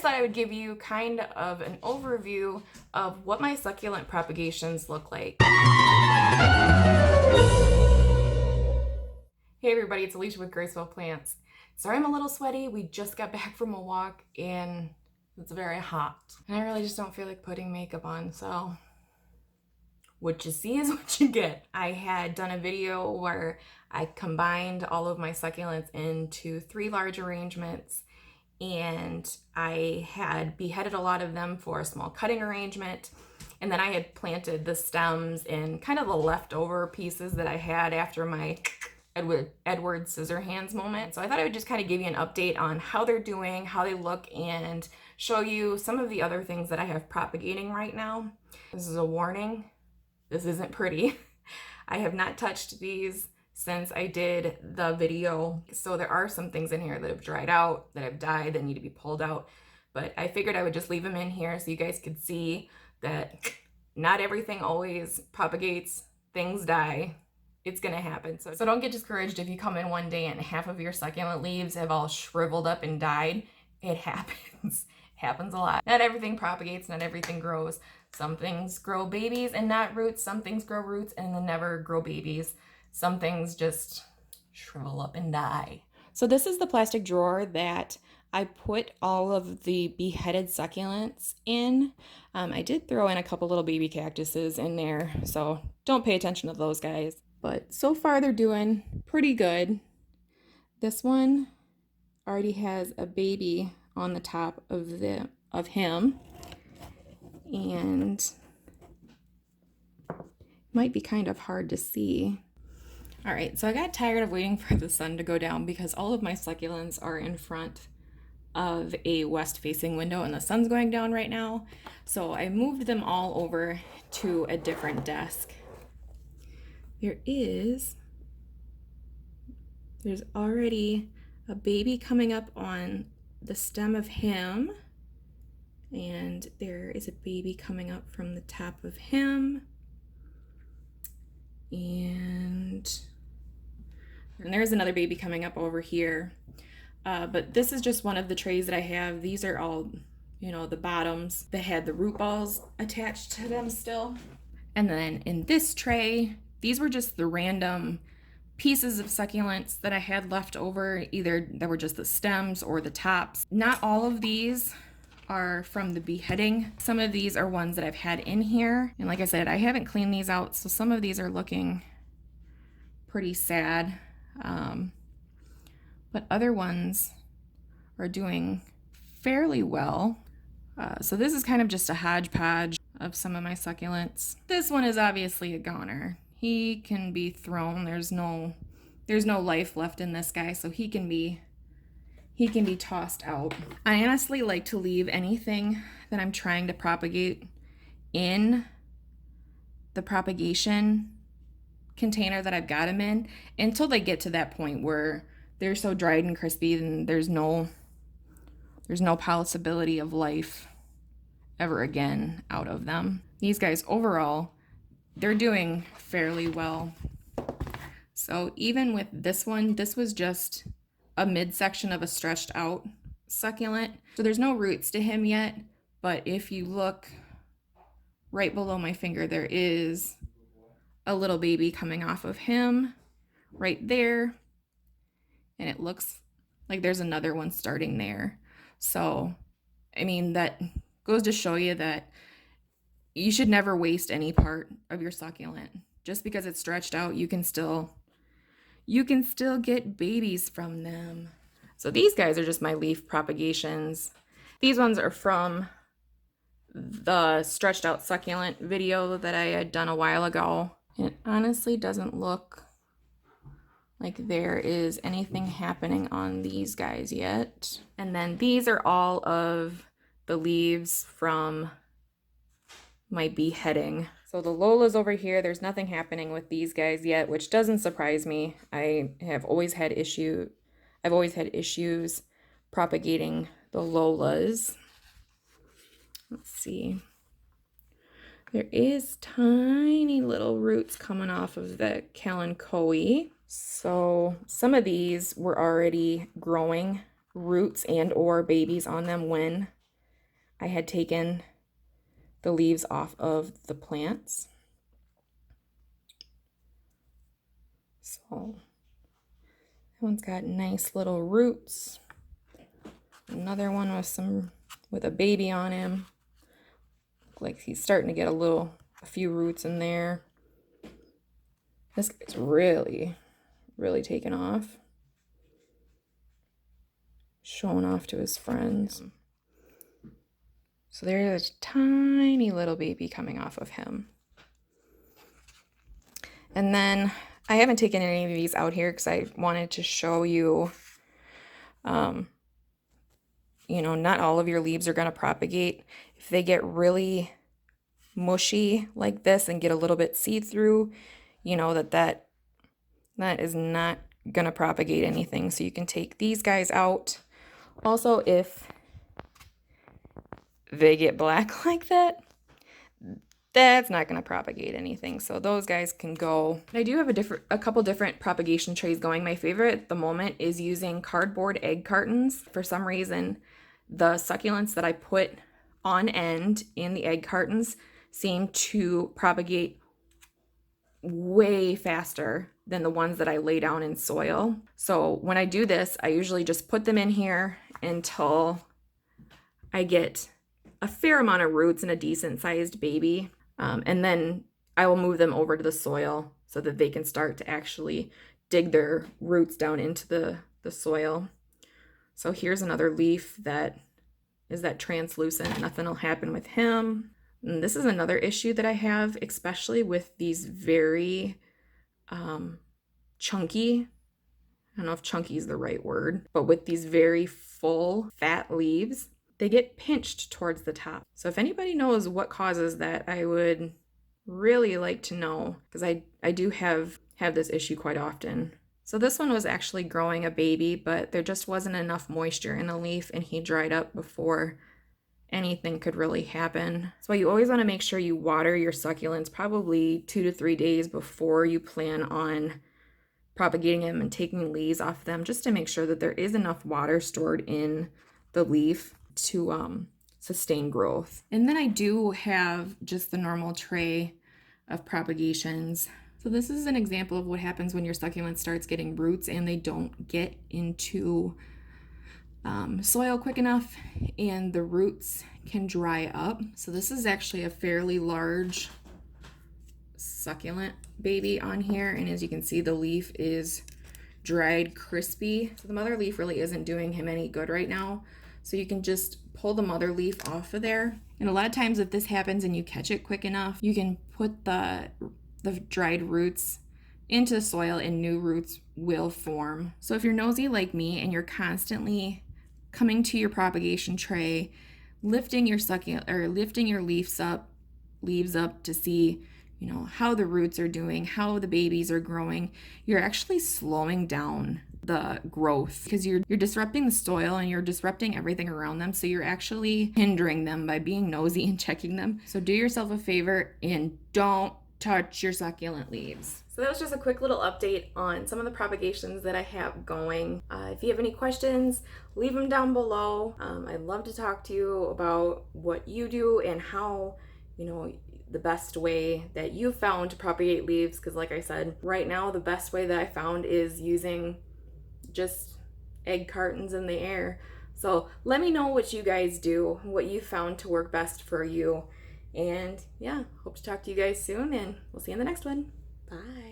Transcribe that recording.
just thought I would give you kind of an overview of what my succulent propagations look like. Hey everybody, it's Alicia with Graceful Plants. Sorry I'm a little sweaty. We just got back from a walk and it's very hot. And I really just don't feel like putting makeup on, so what you see is what you get. I had done a video where I combined all of my succulents into 3 large arrangements, and I had beheaded a lot of them for a small cutting arrangement. And then I had planted the stems in kind of the leftover pieces that I had after my Edward Scissorhands moment. So I thought I would just kind of give you an update on how they're doing, how they look, and show you some of the other things that I have propagating right now. This is a warning. This isn't pretty. I have not touched these since I did the video. So there are some things in here that have dried out, that have died, that need to be pulled out. But I figured I would just leave them in here so you guys could see that not everything always propagates. Things die. It's gonna happen. So don't get discouraged if you come in one day and half of your succulent leaves have all shriveled up and died. It happens. Happens a lot. Not everything propagates, not everything grows. Some things grow babies and not roots. Some things grow roots and then never grow babies. Some things just shrivel up and die. So this is the plastic drawer that I put all of the beheaded succulents in. I did throw in a couple little baby cactuses in there, so don't pay attention to those guys. But so far they're doing pretty good. This one already has a baby on the top of him, and might be kind of hard to see. All right, so I got tired of waiting for the sun to go down because all of my succulents are in front of a west-facing window and the sun's going down right now. So I moved them all over to a different desk. There's already a baby coming up on the stem of him, and there is a baby coming up from the top of him, and there's another baby coming up over here. But this is just one of the trays that I have. These are all, the bottoms that had the root balls attached to them still. And then in this tray, these were just the random pieces of succulents that I had left over, either that were just the stems or the tops. Not all of these are from the beheading. Some of these are ones that I've had in here. And like I said, I haven't cleaned these out, so some of these are looking pretty sad. But other ones are doing fairly well. So this is kind of just a hodgepodge of some of my succulents. This one is obviously a goner. He can be thrown. There's no life left in this guy, so he can be tossed out. I honestly like to leave anything that I'm trying to propagate in the propagation container that I've got them in until they get to that point where they're so dried and crispy and there's no possibility of life ever again out of them. These guys overall, they're doing fairly well. So even with this one, this was just a midsection of a stretched out succulent. So there's no roots to him yet, but if you look right below my finger, there is a little baby coming off of him right there. And it looks like there's another one starting there. So, I mean, that goes to show you that you should never waste any part of your succulent. Just because it's stretched out, you can still get babies from them. So these guys are just my leaf propagations. These ones are from the stretched out succulent video that I had done a while ago. It honestly doesn't look like there is anything happening on these guys yet. And then these are all of the leaves from my beheading. So the Lola's over here. There's nothing happening with these guys yet, which doesn't surprise me. I've always had issues propagating the Lolas. Let's see. There is tiny little roots coming off of the Kalanchoe. So some of these were already growing roots and or babies on them when I had taken the leaves off of the plants. So that one's got nice little roots. Another one with a baby on him. Look like he's starting to get a few roots in there. This guy's really, really taken off. Showing off to his friends. So there's a tiny little baby coming off of him. And then I haven't taken any of these out here because I wanted to show you, you know, not all of your leaves are going to propagate. If they get really mushy like this and get a little bit see-through, you know that is not going to propagate anything. So you can take these guys out. Also, if they get black like that, that's not going to propagate anything. So those guys can go. I do have a couple different propagation trays going. My favorite at the moment is using cardboard egg cartons. For some reason, the succulents that I put on end in the egg cartons seem to propagate way faster than the ones that I lay down in soil. So when I do this, I usually just put them in here until I get a fair amount of roots and a decent sized baby. And then I will move them over to the soil so that they can start to actually dig their roots down into the soil. So here's another leaf that is that translucent. Nothing will happen with him. And this is another issue that I have, especially with these very chunky, I don't know if chunky is the right word, but with these very full, fat leaves, they get pinched towards the top. So if anybody knows what causes that, I would really like to know, because I do have this issue quite often. So this one was actually growing a baby, but there just wasn't enough moisture in the leaf and he dried up before anything could really happen. So you always want to make sure you water your succulents probably 2 to 3 days before you plan on propagating them and taking leaves off them, just to make sure that there is enough water stored in the leaf to sustain growth. And then I do have just the normal tray of propagations. So this is an example of what happens when your succulent starts getting roots and they don't get into soil quick enough and the roots can dry up. So this is actually a fairly large succulent baby on here, and as you can see, the leaf is dried crispy. So the mother leaf really isn't doing him any good right now. So you can just pull the mother leaf off of there. And a lot of times if this happens and you catch it quick enough, you can put the dried roots into the soil and new roots will form. So if you're nosy like me and you're constantly coming to your propagation tray, lifting your succulent or lifting your leaves up to see, you know, how the roots are doing, how the babies are growing, you're actually slowing down the growth because you're disrupting the soil and you're disrupting everything around them. So you're actually hindering them by being nosy and checking them. So do yourself a favor and don't touch your succulent leaves. So that was just a quick little update on some of the propagations that I have going. If you have any questions, leave them down below. I'd love to talk to you about what you do and how, you know, the best way that you found to propagate leaves. Because like I said, right now, the best way that I found is using just egg cartons in the air. So let me know what you guys do, what you found to work best for you. And yeah, hope to talk to you guys soon, and we'll see you in the next one. Bye.